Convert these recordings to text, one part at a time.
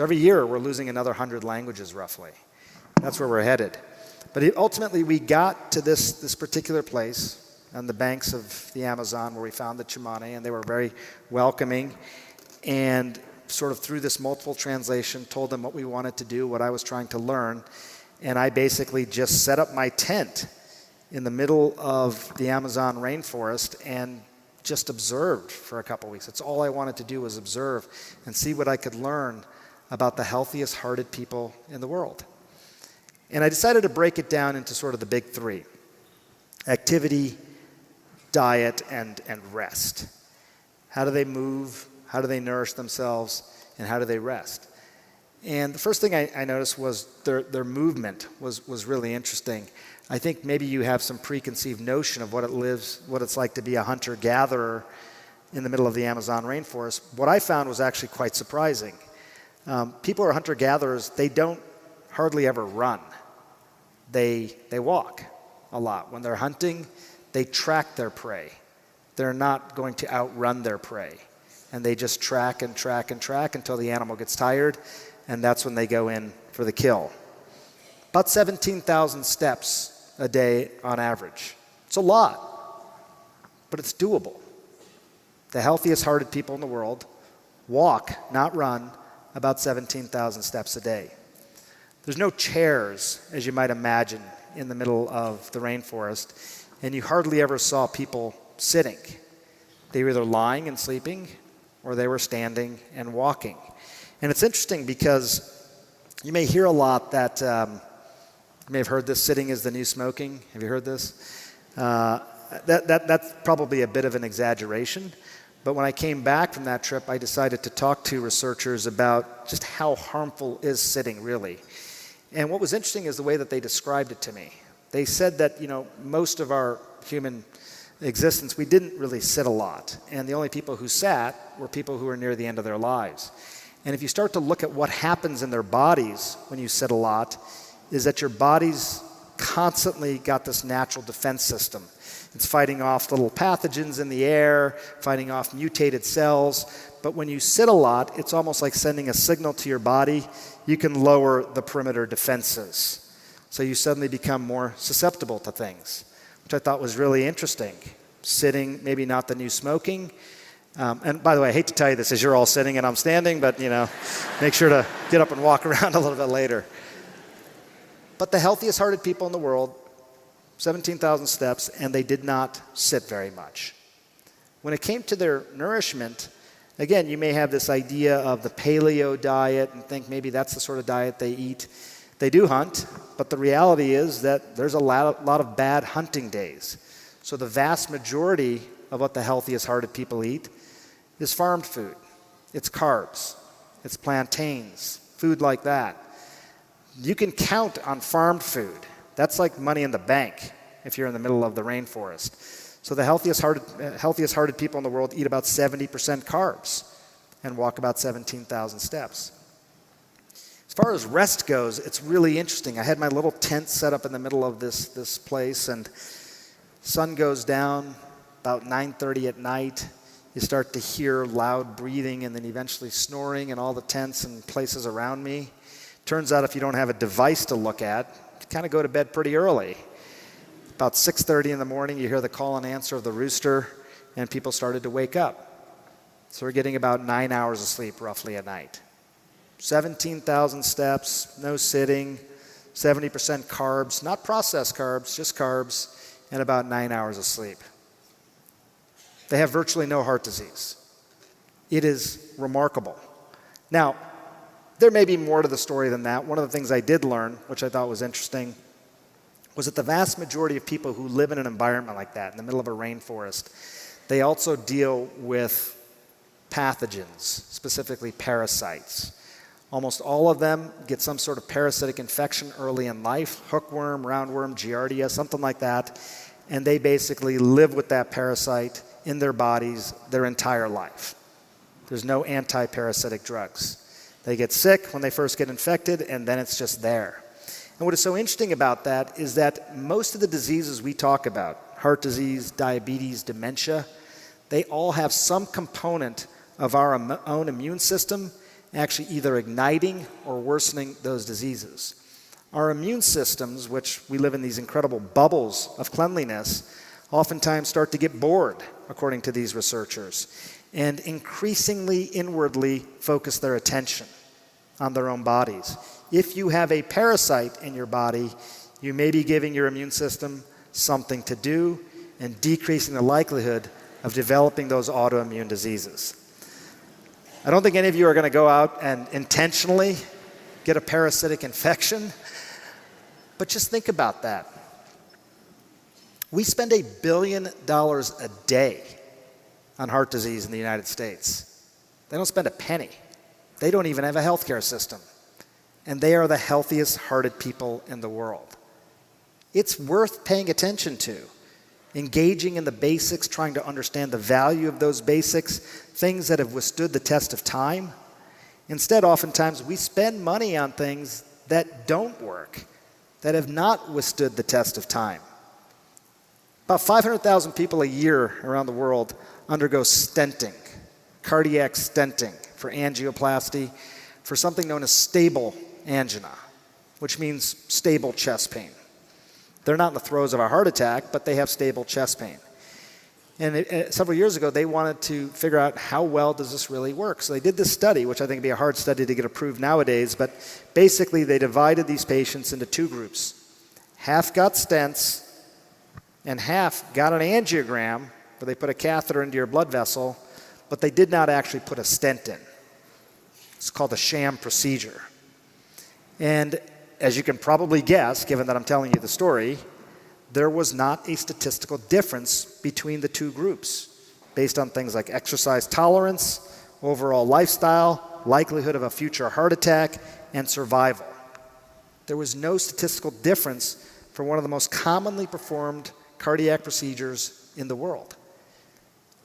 So every year we're losing another 100 languages roughly. That's where we're headed. But ultimately we got to this particular place on the banks of the Amazon where we found the Chumane, and they were very welcoming, and sort of through this multiple translation told them what we wanted to do, what I was trying to learn, and I basically just set up my tent in the middle of the Amazon rainforest and just observed for a couple weeks. That's all I wanted to do, was observe and see what I could learn about the healthiest hearted people in the world. And I decided to break it down into sort of the big three: activity, diet, and rest. How do they move? How do they nourish themselves? And how do they rest? And the first thing I noticed was their movement was really interesting. I think maybe you have some preconceived notion of what it's like to be a hunter-gatherer in the middle of the Amazon rainforest. What I found was actually quite surprising. People who are hunter-gatherers, they don't hardly ever run. They walk a lot. When they're hunting, they track their prey. They're not going to outrun their prey. And they just track and track and track until the animal gets tired, and that's when they go in for the kill. About 17,000 steps a day on average. It's a lot, but it's doable. The healthiest hearted people in the world walk, not run, about 17,000 steps a day. There's no chairs, as you might imagine, in the middle of the rainforest, and you hardly ever saw people sitting. They were either lying and sleeping, or they were standing and walking. And it's interesting because you may hear a lot that, you may have heard this, sitting is the new smoking. Have you heard this? That's probably a bit of an exaggeration. But when I came back from that trip, I decided to talk to researchers about just how harmful is sitting really. And what was interesting is the way that they described it to me. They said that, most of our human existence, we didn't really sit a lot. And the only people who sat were people who were near the end of their lives. And if you start to look at what happens in their bodies when you sit a lot, is that your body's constantly got this natural defense system. It's fighting off little pathogens in the air, fighting off mutated cells. But when you sit a lot, it's almost like sending a signal to your body. You can lower the perimeter defenses. So you suddenly become more susceptible to things, which I thought was really interesting. Sitting, maybe not the new smoking. And by the way, I hate to tell you this as you're all sitting and I'm standing, but make sure to get up and walk around a little bit later. But the healthiest hearted people in the world, 17,000 steps, and they did not sit very much. When it came to their nourishment, again, you may have this idea of the paleo diet and think maybe that's the sort of diet they eat. They do hunt, but the reality is that there's a lot of bad hunting days. So the vast majority of what the healthiest hearted people eat is farmed food. It's carbs, it's plantains, food like that. You can count on farmed food. That's like money in the bank if you're in the middle of the rainforest. So the healthiest hearted people in the world eat about 70% carbs and walk about 17,000 steps. As far as rest goes, it's really interesting. I had my little tent set up in the middle of this place, and sun goes down about 9:30 at night. You start to hear loud breathing and then eventually snoring in all the tents and places around me. Turns out if you don't have a device to look at, you kind of go to bed pretty early. About 6:30 in the morning, you hear the call and answer of the rooster, and people started to wake up. So we're getting about 9 hours of sleep roughly a night. 17,000 steps, no sitting, 70% carbs, not processed carbs, just carbs, and about 9 hours of sleep. They have virtually no heart disease. It is remarkable. Now, there may be more to the story than that. One of the things I did learn, which I thought was interesting, was that the vast majority of people who live in an environment like that, in the middle of a rainforest, they also deal with pathogens, specifically parasites. Almost all of them get some sort of parasitic infection early in life, hookworm, roundworm, giardia, something like that, and they basically live with that parasite in their bodies their entire life. There's no anti-parasitic drugs. They get sick when they first get infected, and then it's just there. And what is so interesting about that is that most of the diseases we talk about, heart disease, diabetes, dementia, they all have some component of our own immune system actually either igniting or worsening those diseases. Our immune systems, which we live in these incredible bubbles of cleanliness, oftentimes start to get bored, according to these researchers, and increasingly inwardly focus their attention on their own bodies. If you have a parasite in your body, you may be giving your immune system something to do and decreasing the likelihood of developing those autoimmune diseases. I don't think any of you are going to go out and intentionally get a parasitic infection, but just think about that. We spend $1 billion a day on heart disease in the United States. They don't spend a penny. They don't even have a healthcare system. And they are the healthiest hearted people in the world. It's worth paying attention to, engaging in the basics, trying to understand the value of those basics, things that have withstood the test of time. Instead, oftentimes, we spend money on things that don't work, that have not withstood the test of time. About 500,000 people a year around the world undergo stenting, cardiac stenting for angioplasty, for something known as stable angina, which means stable chest pain. They're not in the throes of a heart attack, but they have stable chest pain. And several years ago, they wanted to figure out how well does this really work. So they did this study, which I think would be a hard study to get approved nowadays, but basically they divided these patients into two groups. Half got stents, and half got an angiogram, where they put a catheter into your blood vessel, but they did not actually put a stent in. It's called a sham procedure. And as you can probably guess, given that I'm telling you the story, there was not a statistical difference between the two groups based on things like exercise tolerance, overall lifestyle, likelihood of a future heart attack, and survival. There was no statistical difference for one of the most commonly performed cardiac procedures in the world.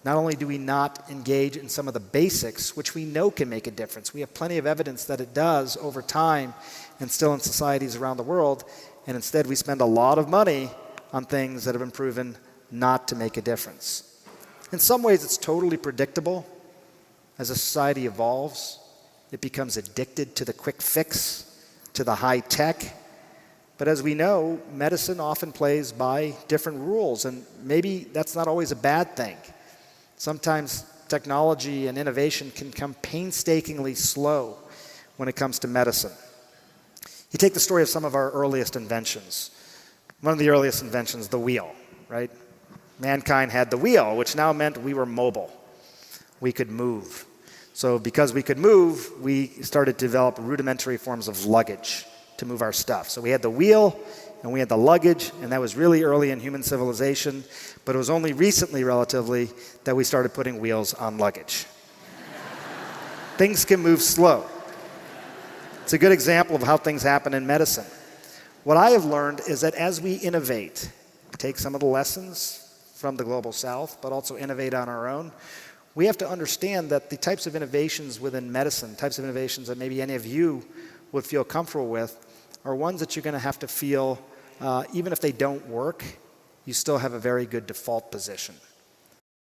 Not only do we not engage in some of the basics, which we know can make a difference, we have plenty of evidence that it does over time and still in societies around the world, and instead we spend a lot of money on things that have been proven not to make a difference. In some ways, it's totally predictable. As a society evolves, it becomes addicted to the quick fix, to the high tech. But as we know, medicine often plays by different rules, and maybe that's not always a bad thing. Sometimes technology and innovation can come painstakingly slow when it comes to medicine. You take the story of some of our earliest inventions. One of the earliest inventions, the wheel, right? Mankind had the wheel, which now meant we were mobile. We could move. So because we could move, we started to develop rudimentary forms of luggage to move our stuff. So we had the wheel and we had the luggage, and that was really early in human civilization, but it was only recently, relatively, that we started putting wheels on luggage. Things can move slow. It's a good example of how things happen in medicine. What I have learned is that as we innovate, take some of the lessons from the global south, but also innovate on our own, we have to understand that the types of innovations within medicine, types of innovations that maybe any of you would feel comfortable with, are ones that you're going to have to feel, even if they don't work, you still have a very good default position.